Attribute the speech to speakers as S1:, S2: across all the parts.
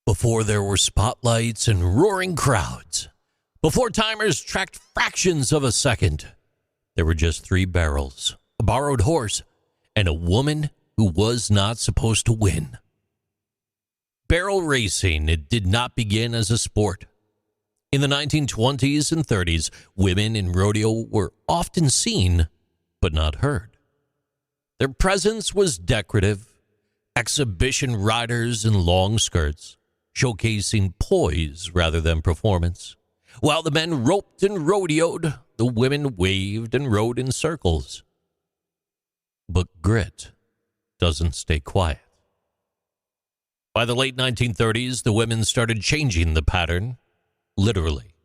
S1: Before there were spotlights and roaring crowds, before timers tracked fractions of a second, there were just 3 barrels, a borrowed horse, and a woman who was not supposed to win. Barrel racing, it did not begin as a sport. In the 1920s and 30s, women in rodeo were often seen, but not heard. Their presence was decorative, exhibition riders in long skirts, showcasing poise rather than performance. While the men roped and rodeoed, the women waved and rode in circles. But grit doesn't stay quiet. By the late 1930s, the women started changing the pattern, literally.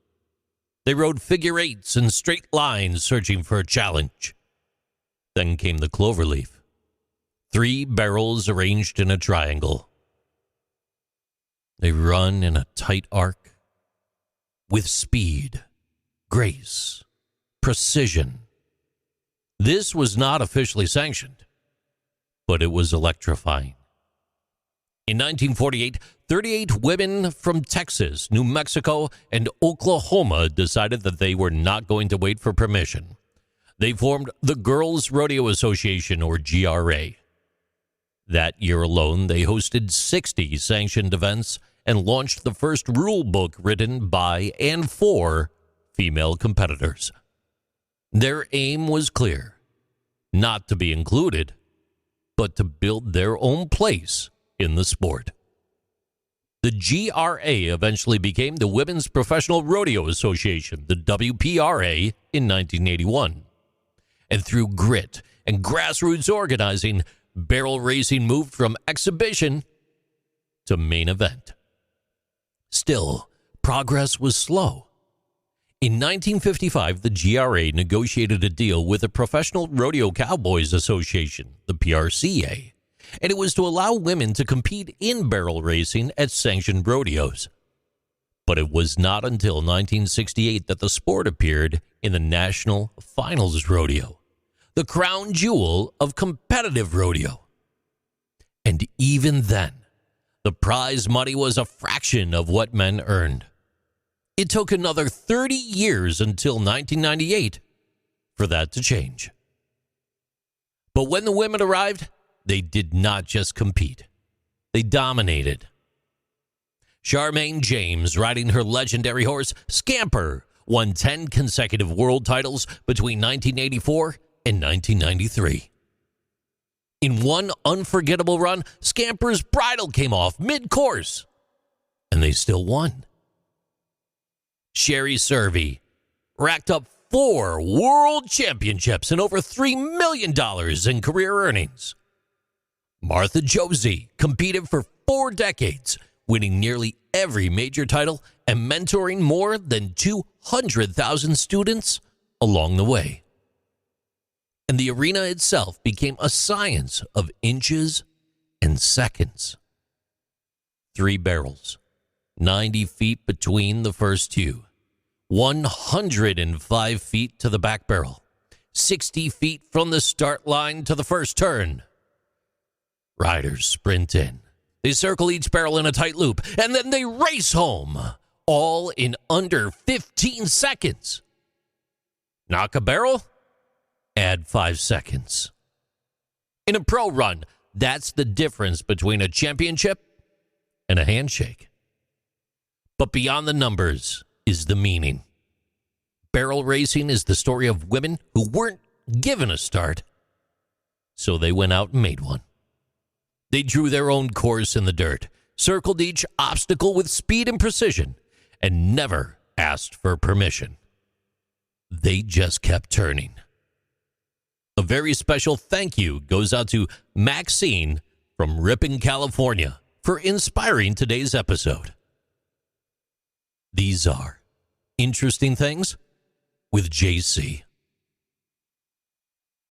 S1: They rode figure eights and straight lines searching for a challenge. Then came the cloverleaf, 3 barrels arranged in a triangle. They run in a tight arc with speed, grace, precision. This was not officially sanctioned, but it was electrifying. In 1948, 38 women from Texas, New Mexico, and Oklahoma decided that they were not going to wait for permission. They formed the Girls Rodeo Association, or GRA. That year alone, they hosted 60 sanctioned events and launched the first rule book written by and for female competitors. Their aim was clear: not to be included, but to build their own place in the sport. The GRA eventually became the Women's Professional Rodeo Association, the WPRA, in 1981. And through grit and grassroots organizing, barrel racing moved from exhibition to main event. Still, progress was slow. In 1955, the GRA negotiated a deal with the Professional Rodeo Cowboys Association, the PRCA, and it was to allow women to compete in barrel racing at sanctioned rodeos. But it was not until 1968 that the sport appeared in the National Finals Rodeo, the crown jewel of competitive rodeo. And even then, the prize money was a fraction of what men earned. It took another 30 years until 1998 for that to change. But when the women arrived, they did not just compete. They dominated. Charmaine James, riding her legendary horse, Scamper, won 10 consecutive world titles between 1984 and 1993. In one unforgettable run, Scamper's bridle came off mid-course, and they still won. Sherry Servey racked up 4 world championships and over $3 million in career earnings. Martha Josie competed for 4 decades, winning nearly every major title and mentoring more than 200,000 students along the way. And the arena itself became a science of inches and seconds. 3 barrels, 90 feet between the first 2, 105 feet to the back barrel, 60 feet from the start line to the first turn. Riders sprint in. They circle each barrel in a tight loop, and then they race home, all in under 15 seconds. Knock a barrel? Add 5 seconds. In a pro run, that's the difference between a championship and a handshake. But beyond the numbers is the meaning. Barrel racing is the story of women who weren't given a start, so they went out and made one. They drew their own course in the dirt, circled each obstacle with speed and precision, and never asked for permission. They just kept turning. A very special thank you goes out to Maxine from Ripon, California, for inspiring today's episode. These are Interesting Things with JC.